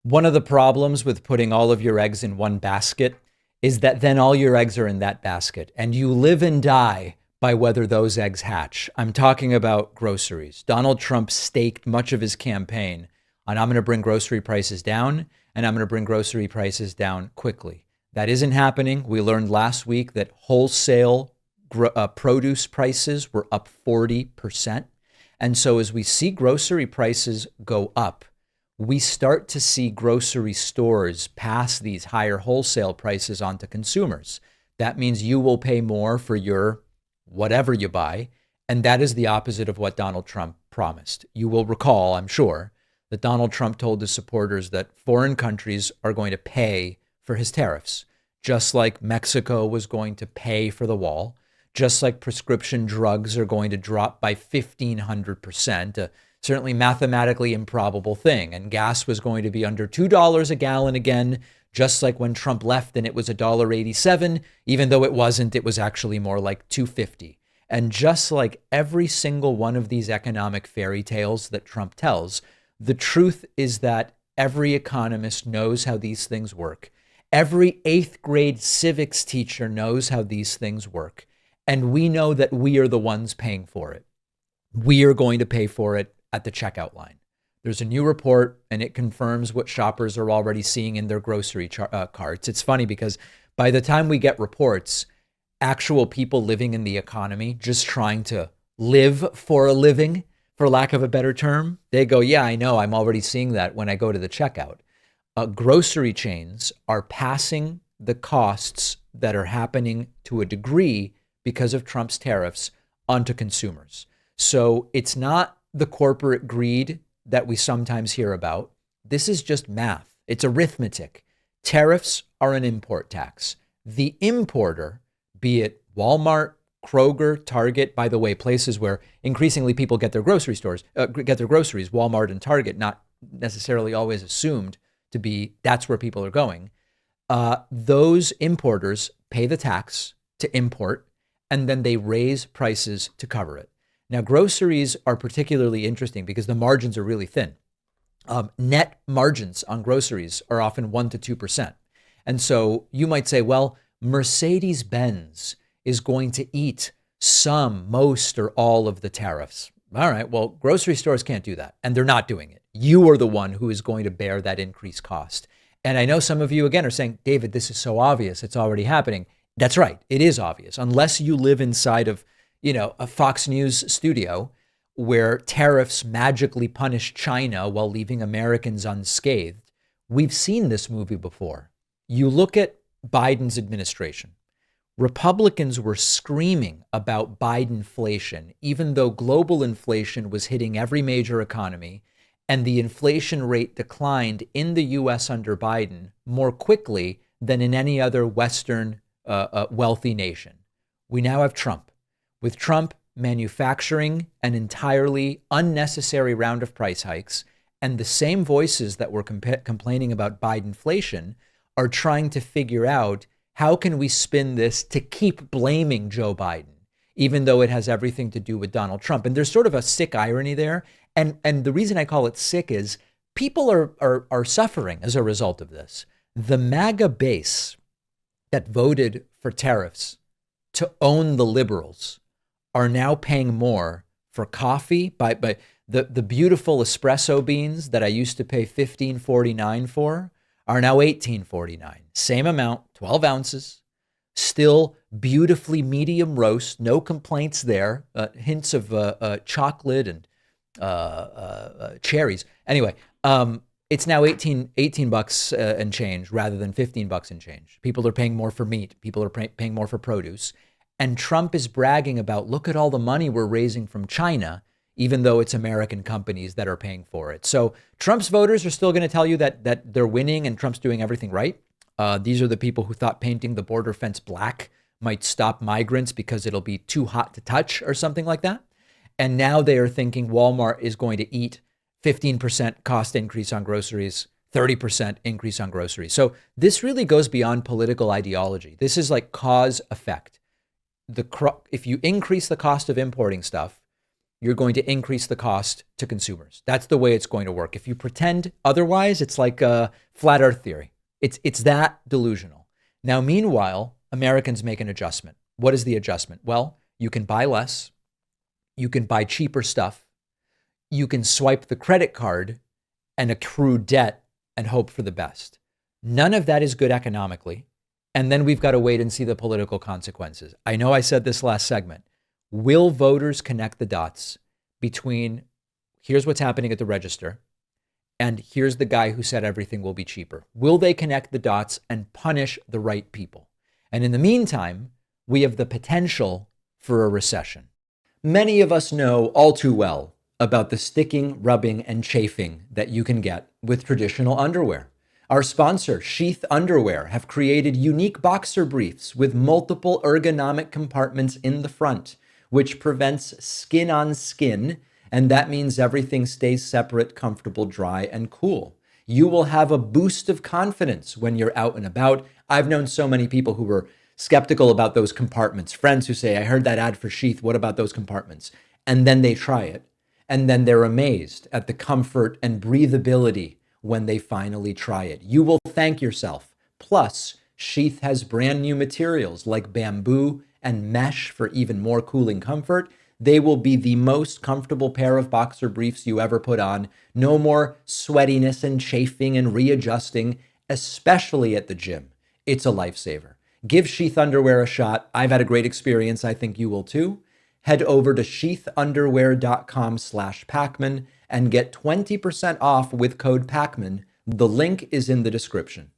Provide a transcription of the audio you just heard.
One of the problems with putting all of your eggs in one basket is that then all your eggs are in that basket and you live and die by whether those eggs hatch. I'm talking about groceries. Donald Trump staked much of his campaign on I'm going to bring grocery prices down and I'm going to bring grocery prices down quickly. That isn't happening. We learned last week that wholesale produce prices were up 40%. And so as we see grocery prices go up, we start to see grocery stores pass these higher wholesale prices on to consumers. That means you will pay more for your whatever you buy. And that is the opposite of what Donald Trump promised. You will recall, I'm sure, that Donald Trump told his supporters that foreign countries are going to pay for his tariffs, just like Mexico was going to pay for the wall, just like prescription drugs are going to drop by 1,500%, certainly mathematically improbable thing. And gas was going to be under $2 a gallon again, just like when Trump left and it was $1.87, even though it wasn't, it was actually more like $2.50. And just like every single one of these economic fairy tales that Trump tells, the truth is that every economist knows how these things work. Every eighth grade civics teacher knows how these things work. And we know that we are the ones paying for it. We are going to pay for it at the checkout line. There's a new report and it confirms what shoppers are already seeing in their grocery carts. It's funny because by the time we get reports, actual people living in the economy, just trying to live for a living, for lack of a better term, they go, yeah, I know. I'm already seeing that when I go to the checkout. Grocery chains are passing the costs that are happening to a degree because of Trump's tariffs onto consumers. So it's not the corporate greed that we sometimes hear about. This is just math. It's arithmetic. Tariffs are an import tax. The importer, be it Walmart, Kroger, Target, by the way, places where increasingly people get their groceries, Walmart and Target, not necessarily always assumed to be that's where people are going. Those importers pay the tax to import, and then they raise prices to cover it. Now, groceries are particularly interesting because the margins are really thin. Net margins on groceries are often 1% to 2%. And so you might say, well, Mercedes-Benz is going to eat some, most, or all of the tariffs. All right, well, grocery stores can't do that, and they're not doing it. You are the one who is going to bear that increased cost. And I know some of you, again, are saying, David, this is so obvious. It's already happening. That's right. It is obvious. Unless you live inside of, a Fox News studio where tariffs magically punish China while leaving Americans unscathed. We've seen this movie before. You look at Biden's administration. Republicans were screaming about Bidenflation, even though global inflation was hitting every major economy, and the inflation rate declined in the U.S. under Biden more quickly than in any other Western wealthy nation. We now have Trump. With Trump manufacturing an entirely unnecessary round of price hikes, and the same voices that were complaining about Bidenflation are trying to figure out how can we spin this to keep blaming Joe Biden, even though it has everything to do with Donald Trump. And there's sort of a sick irony there. And the reason I call it sick is people are suffering as a result of this. The MAGA base that voted for tariffs to own the liberals are now paying more for coffee by the beautiful espresso beans that I used to pay $15.49 for are now $18.49. Same amount, 12 ounces, still beautifully medium roast, no complaints there, hints of chocolate and cherries. Anyway, it's now 18 bucks and change rather than 15 bucks and change. People are paying more for meat. People are paying more for produce. And Trump is bragging about, look at all the money we're raising from China, even though it's American companies that are paying for it. So Trump's voters are still going to tell you that they're winning and Trump's doing everything right. These are the people who thought painting the border fence black might stop migrants because it'll be too hot to touch or something like that. And now they are thinking Walmart is going to eat 15% cost increase on groceries, 30% increase on groceries. So this really goes beyond political ideology. This is like cause effect. If you increase the cost of importing stuff, you're going to increase the cost to consumers. That's the way it's going to work. If you pretend otherwise, it's like a flat earth theory. It's that delusional. Now, meanwhile, Americans make an adjustment. What is the adjustment? Well, you can buy less, you can buy cheaper stuff, you can swipe the credit card and accrue debt and hope for the best. None of that is good economically. And then we've got to wait and see the political consequences. I know I said this last segment. Will voters connect the dots between here's what's happening at the register and here's the guy who said everything will be cheaper? Will they connect the dots and punish the right people? And in the meantime, we have the potential for a recession. Many of us know all too well about the sticking, rubbing, and chafing that you can get with traditional underwear. Our sponsor, Sheath Underwear, have created unique boxer briefs with multiple ergonomic compartments in the front, which prevents skin on skin, and that means everything stays separate, comfortable, dry, and cool. You will have a boost of confidence when you're out and about. I've known so many people who were skeptical about those compartments, friends who say, I heard that ad for Sheath, what about those compartments? And then they try it, and then they're amazed at the comfort and breathability when they finally try it. You will thank yourself. Plus, Sheath has brand new materials like bamboo and mesh for even more cooling comfort. They will be the most comfortable pair of boxer briefs you ever put on. No more sweatiness and chafing and readjusting, especially at the gym. It's a lifesaver. Give Sheath Underwear a shot. I've had a great experience. I think you will too. Head over to sheathunderwear.com/Pakman and get 20% off with code Pakman. The link is in the description.